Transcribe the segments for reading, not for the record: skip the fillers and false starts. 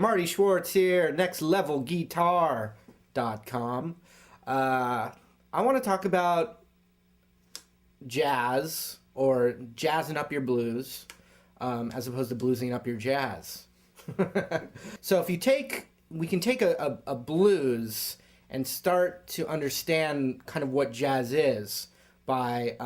Marty Schwartz here, nextlevelguitar.com. I want to talk about jazz, or jazzing up your blues, as opposed to bluesing up your jazz. So if you we can take a blues and start to understand kind of what jazz is by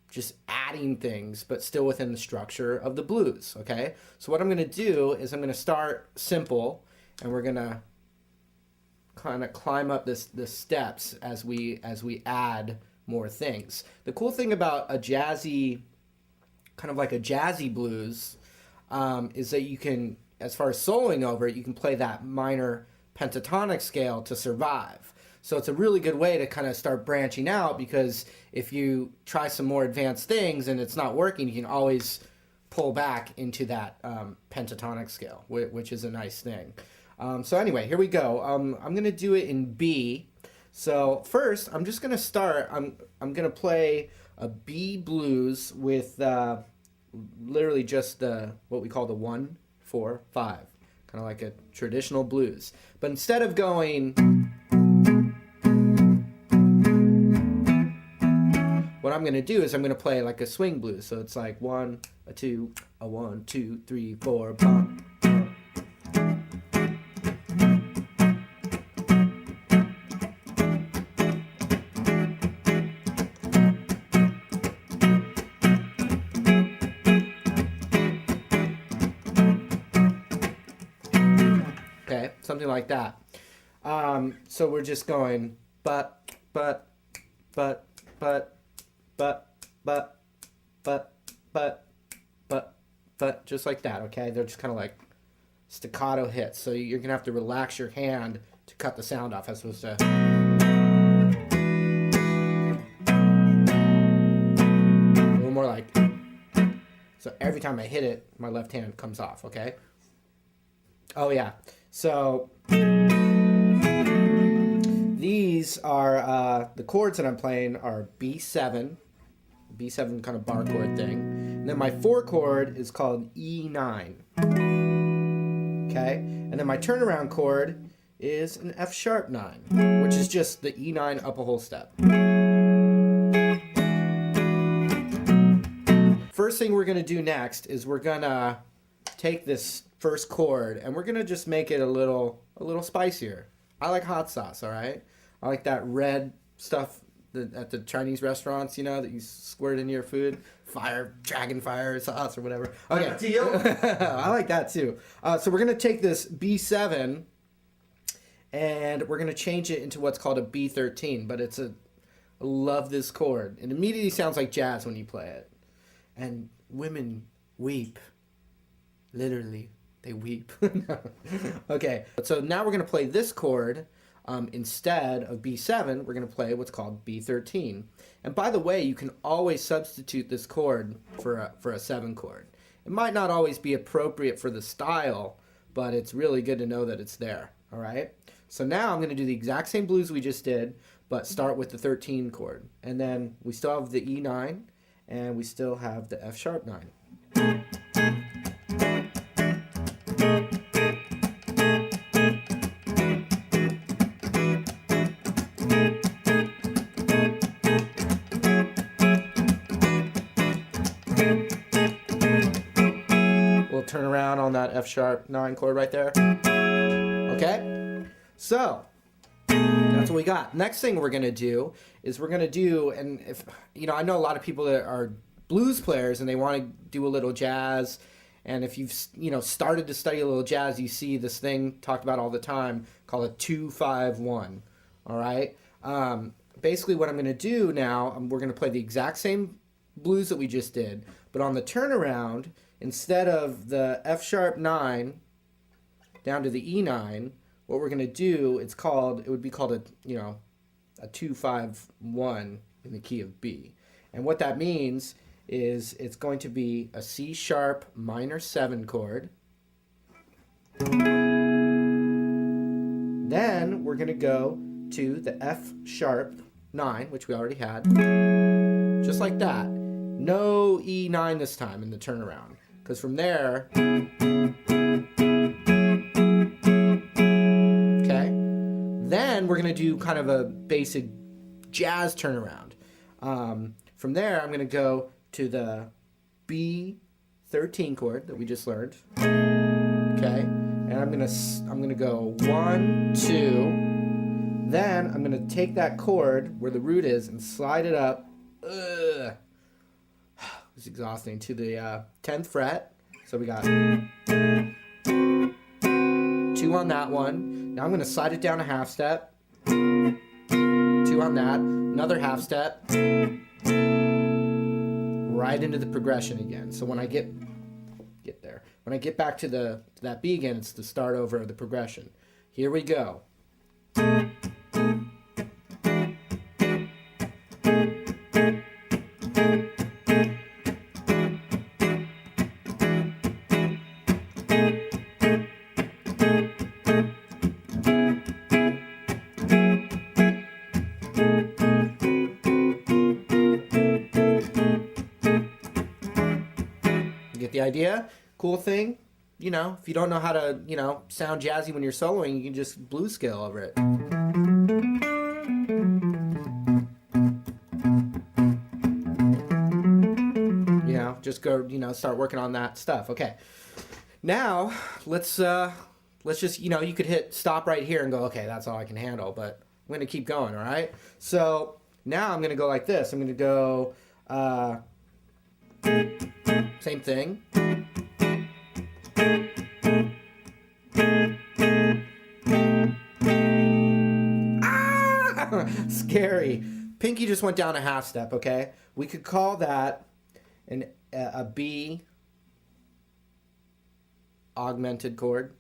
just adding things, but still within the structure of the blues, okay? So what I'm gonna do is I'm gonna start simple, and we're gonna kind of climb up the steps as we add more things. The cool thing about a jazzy, kind of like a jazzy blues, is that you can, as far as soloing over it, you can play that minor pentatonic scale to survive. So it's a really good way to kind of start branching out, because if you try some more advanced things and it's not working, you can always pull back into that pentatonic scale, which is a nice thing. So anyway, here we go. I'm going to do it in B. So first, I'm just going to start. I'm going to play a B blues with literally just what we call the 1, 4, 5, kind of like a traditional blues. But instead of going, what I'm going to do is I'm going to play like a swing blues. So it's like 1, a 2, a 1, 2, 3, 4, bum. Okay, something like that. So we're just going but, just like that, okay? They're just kind of like staccato hits. So you're going to have to relax your hand to cut the sound off, as opposed to a little more like, so every time I hit it, my left hand comes off, okay? Oh yeah, so these are, the chords that I'm playing are B7 kind of bar chord thing. And then my 4 chord is called E9. Okay? And then my turnaround chord is an F sharp 9, which is just the E9 up a whole step. First thing we're going to do next is we're going to take this first chord and we're going to just make it a little spicier. I like hot sauce, all right? I like that red stuff at the Chinese restaurants, you know, that you squirt into your food. Dragon fire sauce or whatever. Okay. I like that too. So we're going to take this B7 and we're going to change it into what's called a B13, but I love this chord. It immediately sounds like jazz when you play it. And women weep. Literally, they weep. Okay, so now we're going to play this chord. Instead of B7, we're going to play what's called B13. And by the way, you can always substitute this chord for a 7 chord. It might not always be appropriate for the style, but it's really good to know that it's there. All right? So now I'm going to do the exact same blues we just did, but start with the 13 chord. And then we still have the E9, and we still have the F sharp 9. We'll turn around on that F sharp 9 chord right there. Okay? So that's what we got. Next thing we're going to do is and if you know, I know a lot of people that are blues players and they want to do a little jazz, and if you've started to study a little jazz, you see this thing talked about all the time called a 2-5-1. All right? Basically what I'm going to do now, we're going to play the exact same blues that we just did, but on the turnaround, instead of the F sharp 9 down to the E9, what we're going to do, it would be called a 2-5-1 in the key of B. And what that means is it's going to be a C sharp minor 7 chord. Then we're going to go to the F sharp 9, which we already had. Just like that. No E9 this time in the turnaround. Because from there, okay, then we're going to do kind of a basic jazz turnaround. From there, I'm going to go to the B13 chord that we just learned. Okay, and I'm gonna go 1, 2. Then I'm gonna take that chord where the root is and slide it up. It's exhausting, to the 10th fret. So we got 2 on that one. Now I'm gonna slide it down a half step. 2 on that. Another half step. Right into the progression again. So when I get there, when I get back to that B again, it's the start over of the progression. Here we go. Get the idea? Cool thing, you know, if you don't know how to, you know, sound jazzy when you're soloing, you can just blues scale over it. You know, just go, you know, start working on that stuff. Okay. Now, let's just, you know, you could hit stop right here and go, okay, that's all I can handle, but I'm going to keep going, all right? So, now I'm going to go like this. I'm going to go, same thing. Ah! Scary. Pinky just went down a half step, okay? We could call that a B augmented chord.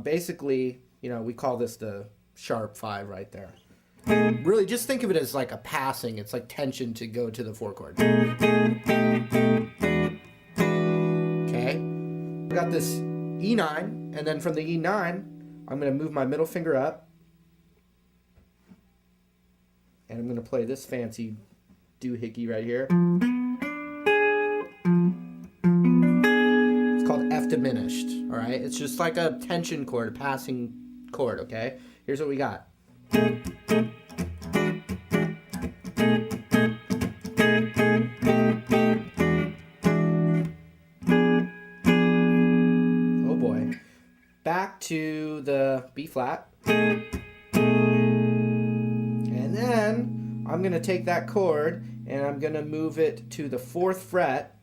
Basically, you know, we call this the sharp 5 right there. Really, just think of it as like a passing. It's like tension to go to the 4 chord. Okay. We got this E9, and then from the E9, I'm going to move my middle finger up, and I'm going to play this fancy doohickey right here. It's called F diminished, all right? It's just like a tension chord, a passing chord, okay? Here's what we got. Oh boy. Back to the B flat. And then I'm going to take that chord and I'm going to move it to the 4th fret,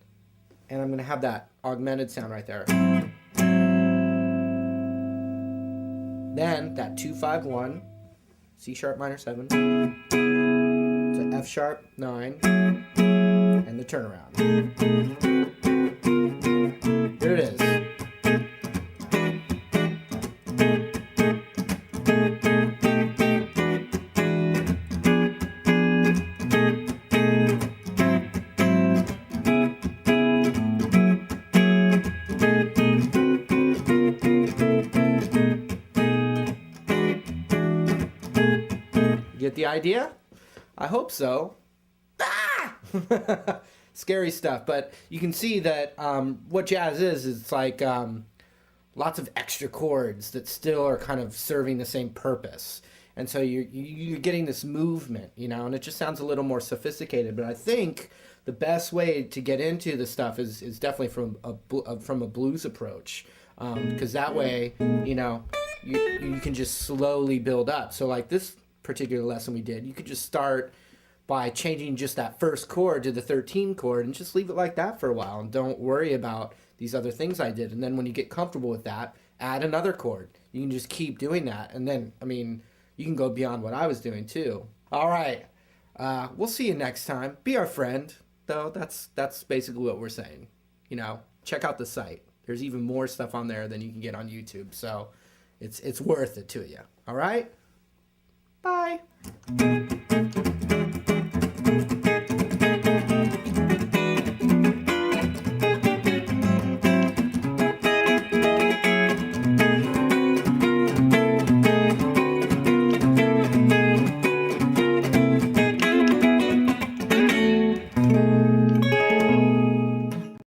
and I'm going to have that augmented sound right there. Then that 2-5-1, C sharp minor 7, to F sharp 9, and the turnaround. Here it is. Get the idea? I hope so. Ah! Scary stuff, but you can see that what jazz is it's like lots of extra chords that still are kind of serving the same purpose. And so you're getting this movement, you know, and it just sounds a little more sophisticated. But I think the best way to get into the stuff is definitely from a blues approach, because that way, you know, you can just slowly build up. So like this particular lesson we did, you could just start by changing just that first chord to the 13 chord and just leave it like that for a while and don't worry about these other things I did. And then when you get comfortable with that, add another chord. You can just keep doing that, and then, I mean, you can go beyond what I was doing too. All right, we'll see you next time. Be our friend, though. That's basically what we're saying. You know, check out the site. There's even more stuff on there than you can get on YouTube, so it's worth it to you. All right? Bye.